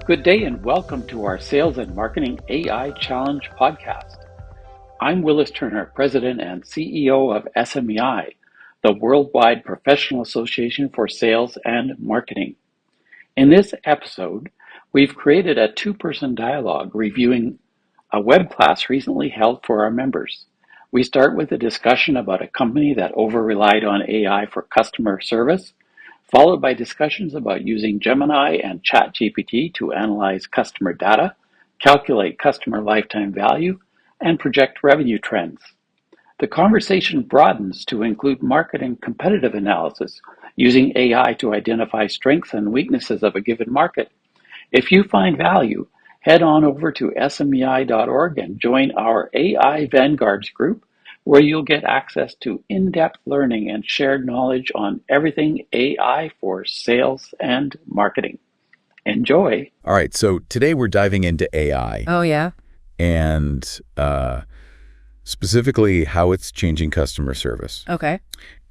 Good day and welcome to our Sales and Marketing AI Challenge podcast. I'm Willis Turner, President and CEO of SMEI, the Worldwide Professional Association for Sales and Marketing. In this episode, we've created a two-person dialogue reviewing a web class recently held for our members. We start with a discussion about a company that over-relied on AI for customer service, followed by discussions about using Gemini and ChatGPT to analyze customer data, calculate customer lifetime value, and project revenue trends. The conversation broadens to include market and competitive analysis, using AI to identify strengths and weaknesses of a given market. If you find value, head on over to smei.org and join our AI Vanguards group, where you'll get access to in-depth learning and shared knowledge on everything AI for sales and marketing. Enjoy. All right, so today we're diving into AI Oh, yeah? and specifically how it's changing customer service. Okay.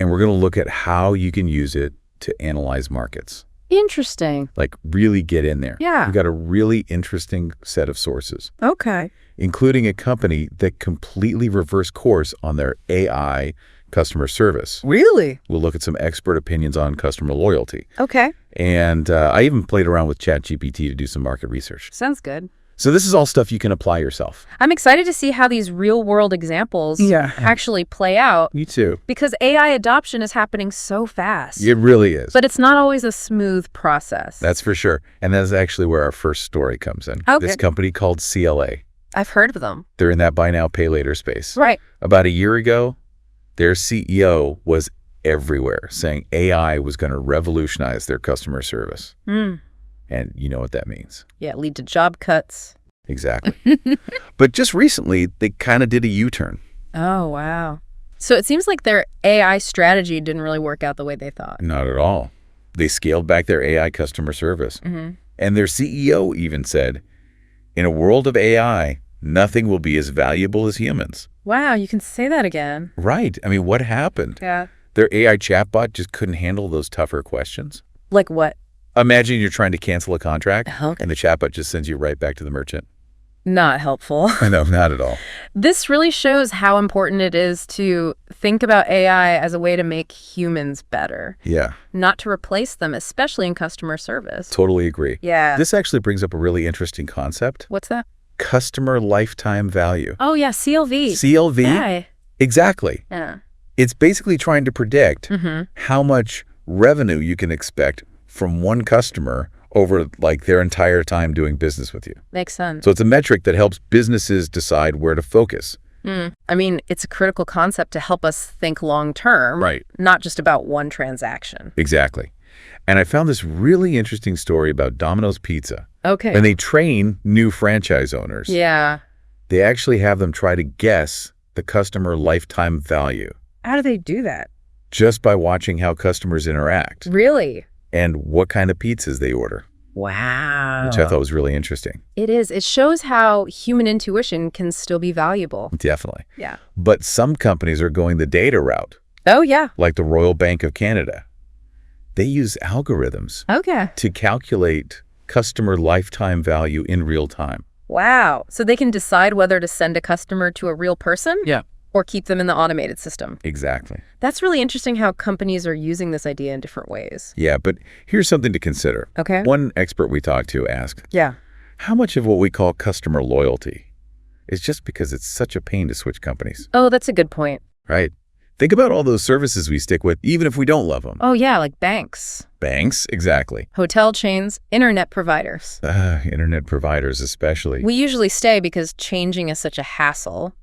And we're going to look at how you can use it to analyze markets, Interesting. like really get in there. Yeah. We've got a really interesting set of sources, Okay. including a company that completely reversed course on their AI customer service. Really? We'll look at some expert opinions on customer loyalty. Okay. And I even played around with ChatGPT to do some market research. Sounds good. So this is all stuff you can apply yourself. I'm excited to see how these real-world examples actually play out, Me too. because AI adoption is happening so fast. It really is. But it's not always a smooth process. That's for sure. And that's actually where our first story comes in. Okay. This company called CLA. I've heard of them. They're in that buy now, pay later space. Right. About a year ago, their CEO was everywhere saying AI was going to revolutionize their customer service. Mm. And you know what that means. Yeah, lead to job cuts. Exactly. But just recently, they kind of did a U-turn. Oh, wow. So it seems like their AI strategy didn't really work out the way they thought. Not at all. They scaled back their AI customer service. Mm-hmm. And their CEO even said, in a world of AI, nothing will be as valuable as humans. Wow, you can say that again. Right. I mean, what happened? Yeah. Their AI chatbot just couldn't handle those tougher questions. Like what? Imagine you're trying to cancel a contract, Okay. and the chatbot just sends you right back to the merchant. Not helpful. No, not at all. This really shows how important it is to think about AI as a way to make humans better, Yeah, not to replace them, especially in customer service. totally agree. Yeah. This actually brings up a really interesting concept, What's that? customer lifetime value. Oh, yeah, CLV. CLV? Yeah. Exactly. Yeah. It's basically trying to predict Mm-hmm. how much revenue you can expect from one customer over like their entire time doing business with you. Makes sense. So it's a metric that helps businesses decide where to focus. I mean, it's a critical concept to help us think long term, Right. not just about one transaction. Exactly. And I found this really interesting story about Domino's Pizza. Okay. When they train new franchise owners, Yeah. they actually have them try to guess the customer lifetime value How do they do that? just by watching how customers interact Really? and what kind of pizzas they order, Wow. which I thought was really interesting. It is. It shows how human intuition can still be valuable. Definitely. Yeah. But some companies are going the data route, Oh, yeah. like the Royal Bank of Canada. They use algorithms Okay. to calculate customer lifetime value in real time. Wow. So they can decide whether to send a customer to a real person? Yeah. Or keep them in the automated system. Exactly. That's really interesting how companies are using this idea in different ways. Yeah, but here's something to consider. Okay. One expert we talked to asked, Yeah. how much of what we call customer loyalty is just because it's such a pain to switch companies, Oh, that's a good point. right? Think about all those services we stick with, even if we don't love them. Oh, yeah, like banks, Banks, exactly. hotel chains, internet providers. Internet providers especially. We usually stay because changing is such a hassle.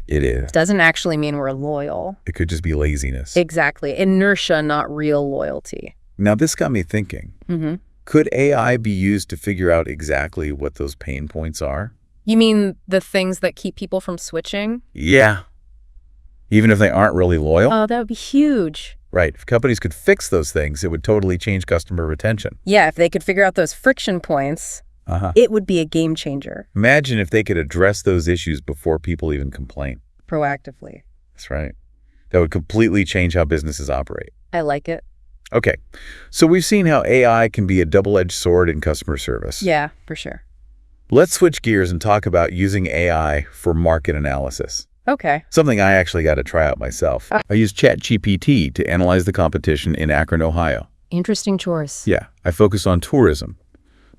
It is. Doesn't actually mean we're loyal. It could just be laziness. Exactly. Inertia, not real loyalty. Now, this got me thinking. Mm-hmm. Could AI be used to figure out exactly what those pain points are? You mean the things that keep people from switching? Yeah. Even if they aren't really loyal? Oh, that would be huge. Right. If companies could fix those things, it would totally change customer retention. Yeah, if they could figure out those friction points, it would be a game changer. Imagine if they could address those issues before people even complain. Proactively. That's right. That would completely change how businesses operate. I like it. Okay, so we've seen how AI can be a double-edged sword in customer service. Yeah, for sure. Let's switch gears and talk about using AI for market analysis. Okay. Something I actually got to try out myself. I used ChatGPT to analyze the competition in Akron, Ohio. Interesting choice. Yeah, I focused on tourism,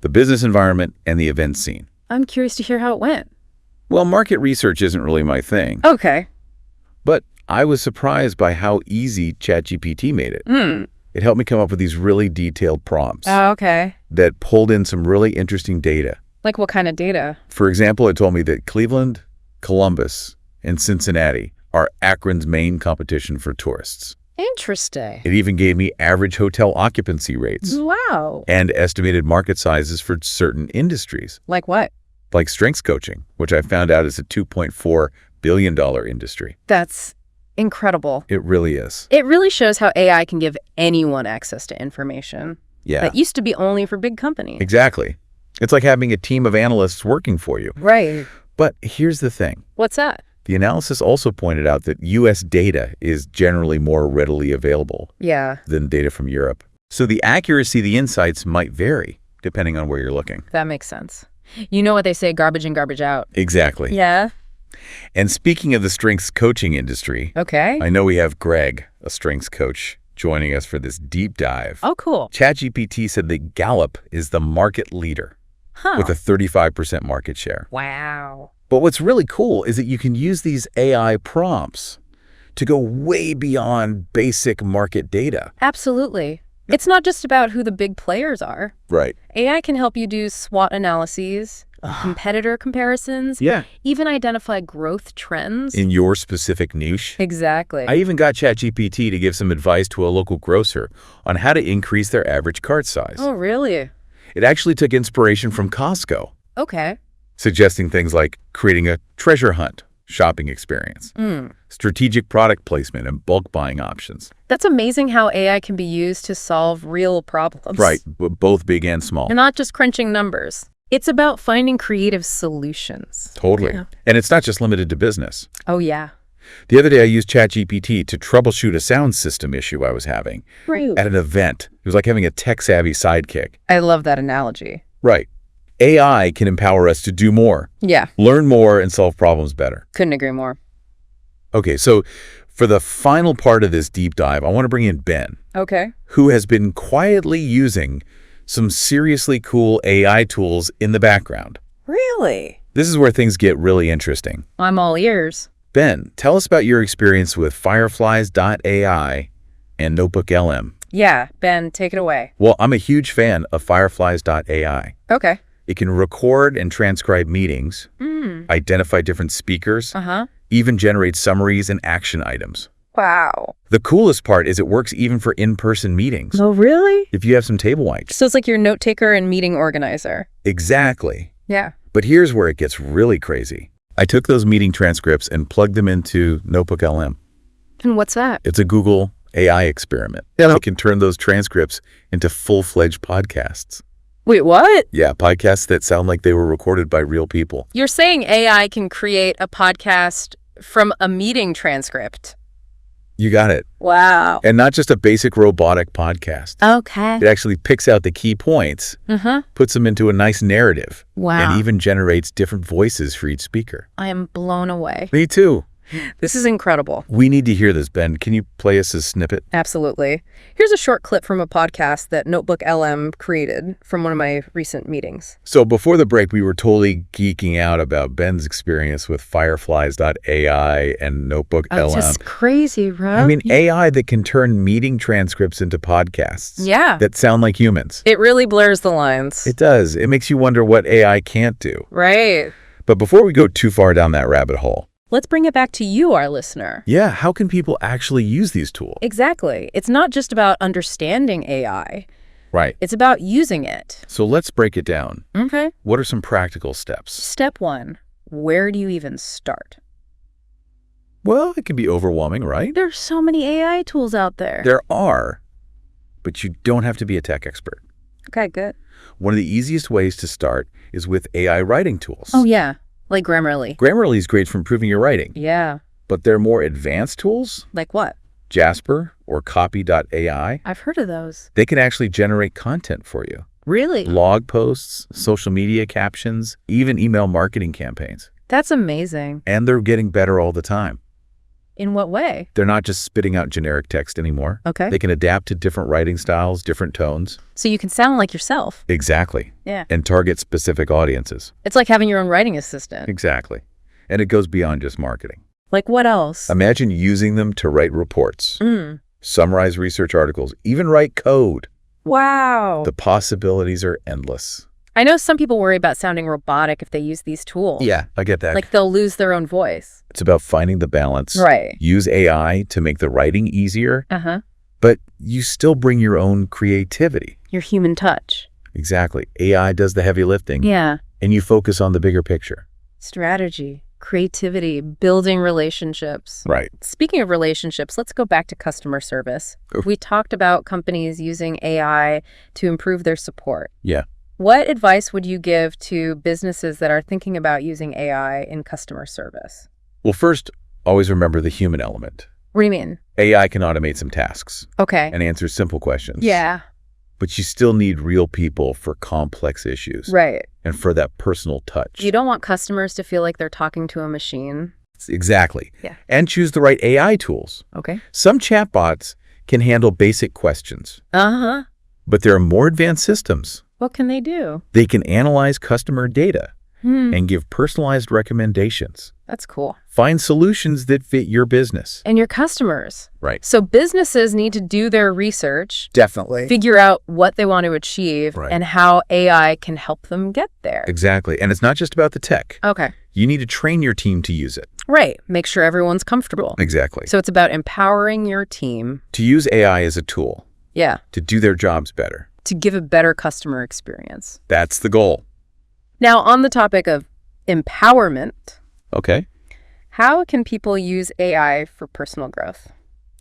the business environment, and the event scene. I'm curious to hear how it went. Well, market research isn't really my thing, Okay. but I was surprised by how easy ChatGPT made it. It helped me come up with these really detailed prompts Oh, okay. that pulled in some really interesting data. Like what kind of data? For example, it told me that Cleveland, Columbus, and Cincinnati are Akron's main competition for tourists. Interesting. It even gave me average hotel occupancy rates Wow. and estimated market sizes for certain industries, Like what? like strengths coaching, which I found out is a $2.4 billion industry. That's incredible. It really is. It really shows how AI can give anyone access to information Yeah, that used to be only for big companies. exactly. It's like having a team of analysts working for you. Right. But here's the thing. What's that? The analysis also pointed out that U.S. data is generally more readily available Yeah, than data from Europe. So the accuracy of the insights might vary depending on where you're looking. that makes sense. You know what they say, garbage in, garbage out. Exactly. Yeah. And speaking of the strengths coaching industry, Okay. I know we have Greg, a strengths coach, joining us for this deep dive. Oh, cool. ChatGPT said that Gallup is the market leader Huh. with a 35% market share. Wow. But what's really cool is that you can use these AI prompts to go way beyond basic market data. Absolutely. It's not just about who the big players are. Right. AI can help you do SWOT analyses, competitor comparisons, Yeah. even identify growth trends. In your specific niche. Exactly. I even got ChatGPT to give some advice to a local grocer on how to increase their average cart size. Oh, really? It actually took inspiration from Costco, Okay. suggesting things like creating a treasure hunt shopping experience, strategic product placement, and bulk buying options. That's amazing how AI can be used to solve real problems. Right, both big and small. And not just crunching numbers. It's about finding creative solutions. Totally. Yeah. And it's not just limited to business. Oh, yeah. The other day, I used ChatGPT to troubleshoot a sound system issue I was having Right. at an event. It was like having a tech-savvy sidekick. I love that analogy. Right. AI can empower us to do more, Yeah. learn more, and solve problems better. Couldn't agree more. Okay, so for the final part of this deep dive, I want to bring in Ben, Okay. who has been quietly using some seriously cool AI tools in the background. Really? This is where things get really interesting. I'm all ears. Ben, tell us about your experience with Fireflies.ai and NotebookLM. Yeah, Ben, take it away. Well, I'm a huge fan of Fireflies.ai. Okay. It can record and transcribe meetings, identify different speakers, Uh-huh. even generate summaries and action items. Wow. The coolest part is it works even for in-person meetings. Oh, really? If you have some table mics. So it's like your note taker and meeting organizer. Exactly. Yeah. But here's where it gets really crazy. I took those meeting transcripts and plugged them into NotebookLM. And what's that? It's a Google AI experiment. Yeah. It can turn those transcripts into full-fledged podcasts. Wait, what? Yeah, podcasts that sound like they were recorded by real people. You're saying AI can create a podcast from a meeting transcript? You got it. Wow. And not just a basic robotic podcast. Okay. It actually picks out the key points, puts them into a nice narrative, Wow. and even generates different voices for each speaker. I am blown away. Me too. This is incredible. We need to hear this, Ben. Can you play us a snippet? Absolutely. Here's a short clip from a podcast that NotebookLM created from one of my recent meetings. So before the break, we were totally geeking out about Ben's experience with Fireflies.ai and NotebookLM. Oh, just crazy, right? I mean, AI that can turn meeting transcripts into podcasts. Yeah. That sound like humans. It really blurs the lines. It does. It makes you wonder what AI can't do. Right. But before we go too far down that rabbit hole, Let's bring it back to you, our listener. yeah, how can people actually use these tools? Exactly. It's not just about understanding AI. Right. It's about using it. So let's break it down. Okay. What are some practical steps? Step 1. Where do you even start? Well, it can be overwhelming, right? There's so many AI tools out there. There are, but you don't have to be a tech expert. Okay, good. One of the easiest ways to start is with AI writing tools. Oh, yeah. Like Grammarly. Grammarly is great for improving your writing, Yeah. but there are more advanced tools. Like what? Jasper or Copy.ai, I've heard of those. they can actually generate content for you. Really? Blog posts, social media captions, even email marketing campaigns. That's amazing. And they're getting better all the time. In what way? They're not just spitting out generic text anymore. Okay. They can adapt to different writing styles, different tones. So you can sound like yourself. Exactly. Yeah. And target specific audiences. It's like having your own writing assistant. Exactly. And it goes beyond just marketing. Like what else? Imagine using them to write reports, Mm. summarize research articles, even write code. Wow. The possibilities are endless. I know some people worry about sounding robotic if they use these tools. Yeah, I get that. Like they'll lose their own voice. It's about finding the balance. Right. Use AI to make the writing easier, Uh-huh. but you still bring your own creativity. Your human touch. Exactly. AI does the heavy lifting, Yeah. and you focus on the bigger picture. Strategy, creativity, building relationships. Right. Speaking of relationships, let's go back to customer service. Oof. We talked about companies using AI to improve their support. Yeah. What advice would you give to businesses that are thinking about using AI in customer service? Well, first, always remember the human element. What do you mean? AI can automate some tasks Okay. and answer simple questions. Yeah. But you still need real people for complex issues Right. and for that personal touch. You don't want customers to feel like they're talking to a machine. Exactly. Yeah. And choose the right AI tools. Okay. Some chatbots can handle basic questions, Uh-huh. but there are more advanced systems. What can they do? They can analyze customer data Hmm. and give personalized recommendations. That's cool. Find solutions that fit your business. And your customers. Right. So businesses need to do their research, Definitely. figure out what they want to achieve, Right. and how AI can help them get there. Exactly. And it's not just about the tech. Okay. You need to train your team to use it. Right. Make sure everyone's comfortable. Exactly. So it's about empowering your team. To use AI as a tool Yeah. to do their jobs better. To give a better customer experience. That's the goal. Now, on the topic of empowerment, Okay. how can people use AI for personal growth?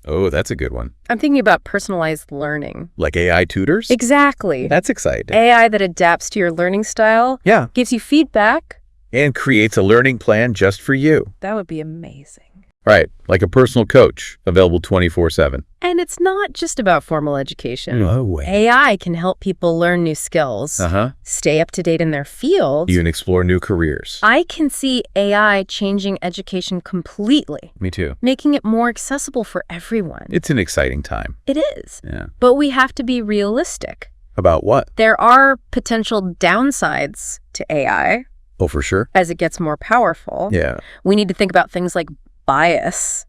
Oh, that's a good one. I'm thinking about personalized learning. Like AI tutors? Exactly. That's exciting. AI that adapts to your learning style, Yeah. gives you feedback. And creates a learning plan just for you. That would be amazing. Right. Like a personal coach available 24/7. And it's not just about formal education. No way. AI can help people learn new skills, Uh-huh. stay up to date in their field. You can explore new careers. I can see AI changing education completely, Me too. making it more accessible for everyone. It's an exciting time. It is. Yeah. But we have to be realistic. About what? There are potential downsides to AI Oh, for sure. as it gets more powerful. Yeah. We need to think about things like bias,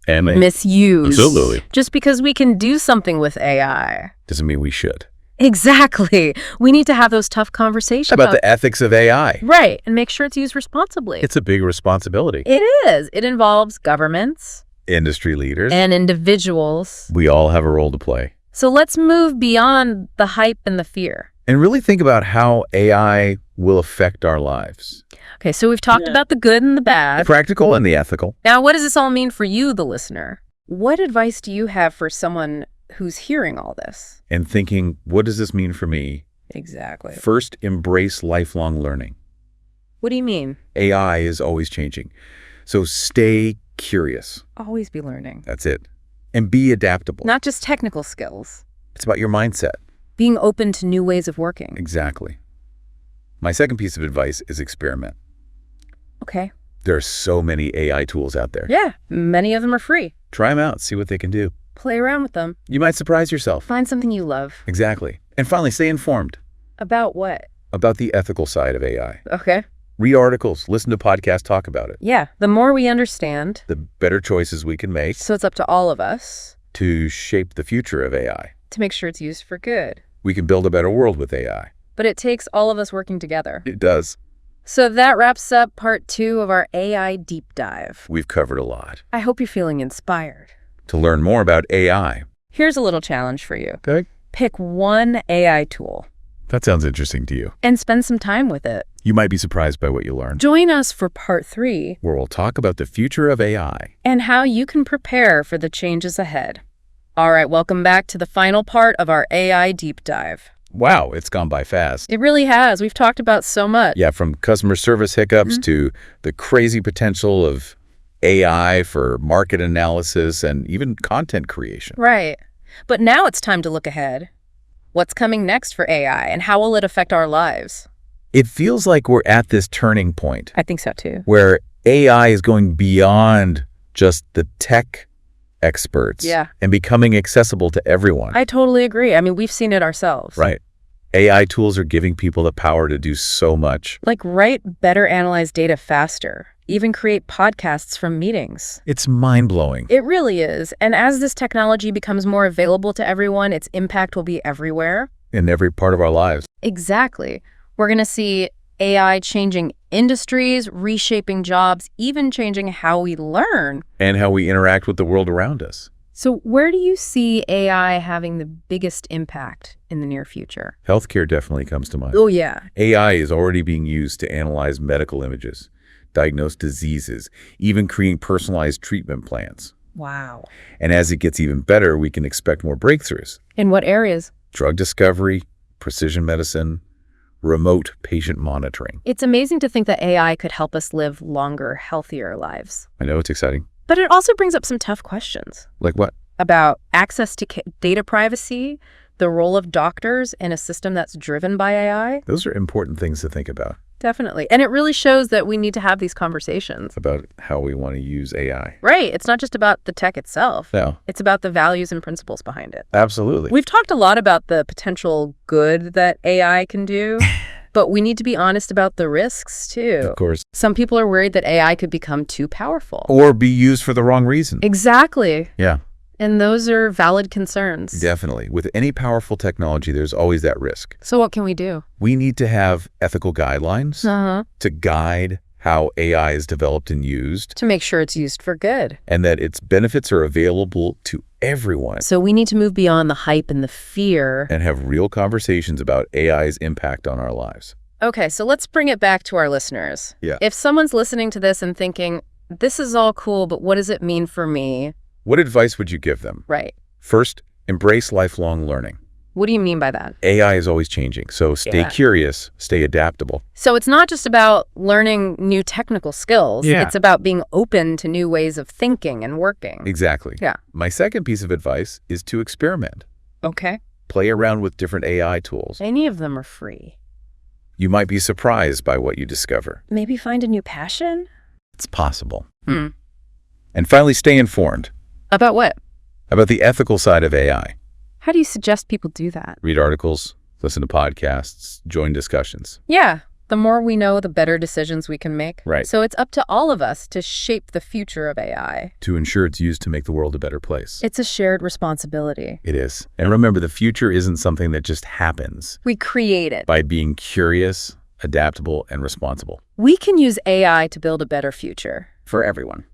And misuse. Absolutely. Just because we can do something with AI. doesn't mean we should. Exactly. We need to have those tough conversations About the ethics of AI. Right, and make sure it's used responsibly. It's a big responsibility. It is. It involves governments Industry leaders. and individuals. We all have a role to play. So let's move beyond the hype and the fear. And really think about how AI will affect our lives. Okay, so we've talked about the good and the The bad. practical and the ethical. Now, what does this all mean for you, the listener? What advice do you have for someone who's hearing all this? And thinking, what does this mean for me? Exactly. First, embrace lifelong learning. What do you mean? AI is always changing. So stay curious. Always be learning. That's it. And be adaptable. Not just technical skills. It's about your mindset. Being open to new ways of working. Exactly. My second piece of advice is experiment. Okay. There are so many AI tools out there. Yeah, many of them are free. Try them out, see what they can do. Play around with them. You might surprise yourself. Find something you love. Exactly. And finally, stay informed About what? about the ethical side of AI. Okay. Read articles, listen to podcasts, talk about it. Yeah, the more we understand, The better choices we can make so it's up to all of us to shape the future of AI. to make sure it's used for good. We can build a better world with AI. But it takes all of us working together. It does. So that wraps up part 2 of our AI deep dive. We've covered a lot. I hope you're feeling inspired. To learn more about AI. Here's a little challenge for you. Okay. Pick one AI tool That sounds interesting to you. and spend some time with it. You might be surprised by what you learn, Join us for part 3 where we'll talk about the future of AI. and how you can prepare for the changes ahead. All right, welcome back to the final part of our AI deep dive. Wow, it's gone by fast. It really has. We've talked about so much. Yeah, from customer service hiccups to the crazy potential of AI for market analysis and even content creation. Right. But now it's time to look ahead. What's coming next for AI and how will it affect our lives? It feels like we're at this turning point I think so too. where AI is going beyond just the tech experts and becoming accessible to everyone. I totally agree. I mean, we've seen it ourselves. Right. AI tools are giving people the power to do so much. Like write better, analyze data faster, even create podcasts from meetings. It's mind-blowing. It really is. And as this technology becomes more available to everyone, its impact will be everywhere. In every part of our lives. Exactly. We're going to see AI changing industries, reshaping jobs, even changing how we learn. And how we interact with the world around us. So where do you see AI having the biggest impact in the near future? Healthcare definitely comes to mind. Oh, yeah. AI is already being used to analyze medical images, diagnose diseases, even create personalized treatment plans. Wow. And as it gets even better, we can expect more breakthroughs. In what areas? Drug discovery, precision medicine, remote patient monitoring. It's amazing to think that AI could help us live longer, healthier lives. I know it's exciting. But it also brings up some tough questions Like what? about access to data privacy, the role of doctors in a system that's driven by AI. Those are important things to think about. Definitely. And it really shows that we need to have these conversations. About how we want to use AI. Right. It's not just about the tech itself. No. It's about the values and principles behind it. Absolutely. We've talked a lot about the potential good that AI can do, but we need to be honest about the risks too. Of course. Some people are worried that AI could become too powerful. Or be used for the wrong reason. Exactly. Yeah. And those are valid concerns. Definitely. With any powerful technology, there's always that risk. So what can we do? We need to have ethical guidelines to guide how AI is developed and used, To make sure it's used for good. and that its benefits are available to everyone, So we need to move beyond the hype and the fear. and have real conversations about AI's impact on our lives. Okay, so let's bring it back to our listeners. Yeah. If someone's listening to this and thinking, this is all cool, but what does it mean for me? What advice would you give them? Right. First, embrace lifelong learning. What do you mean by that? AI is always changing, so stay curious, stay adaptable. So it's not just about learning new technical skills. Yeah. It's about being open to new ways of thinking and working. Exactly. Yeah. My second piece of advice is to experiment. Okay. Play around with different AI tools. Any of them are free. You might be surprised by what you discover. Maybe find a new passion? It's possible. Hmm. And finally, stay informed About what? about the ethical side of AI. How do you suggest people do that? Read articles, listen to podcasts, join discussions. Yeah. The more we know, the better decisions we can make. Right. So it's up to all of us to shape the future of AI. To ensure it's used to make the world a better place. It's a shared responsibility. It is. And remember, the future isn't something that just happens. We create it. By being curious, adaptable, and responsible. We can use AI to build a better future. For everyone.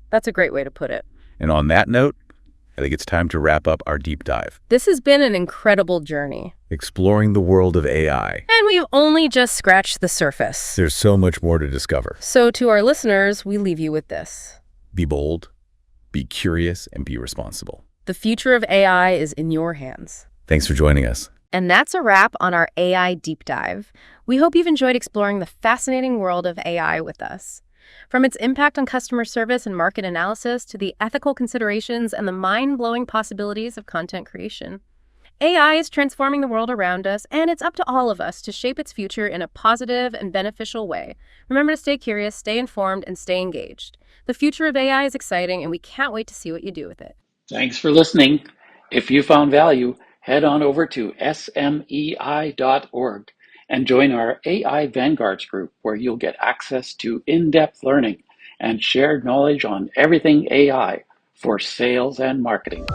That's a great way to put it. And on that note, I think it's time to wrap up our deep dive. This has been an incredible journey. Exploring the world of AI. And we've only just scratched the surface. There's so much more to discover. So to our listeners, we leave you with this. Be bold, be curious, and be responsible. The future of AI is in your hands. Thanks for joining us. And that's a wrap on our AI deep dive. We hope you've enjoyed exploring the fascinating world of AI with us. From its impact on customer service and market analysis to the ethical considerations and the mind-blowing possibilities of content creation. AI is transforming the world around us, and it's up to all of us to shape its future in a positive and beneficial way. Remember to stay curious, stay informed, and stay engaged. The future of AI is exciting, and we can't wait to see what you do with it. Thanks for listening. If you found value, head on over to smei.org and join our AI Vanguards group, where you'll get access to in-depth learning and shared knowledge on everything AI for sales and marketing.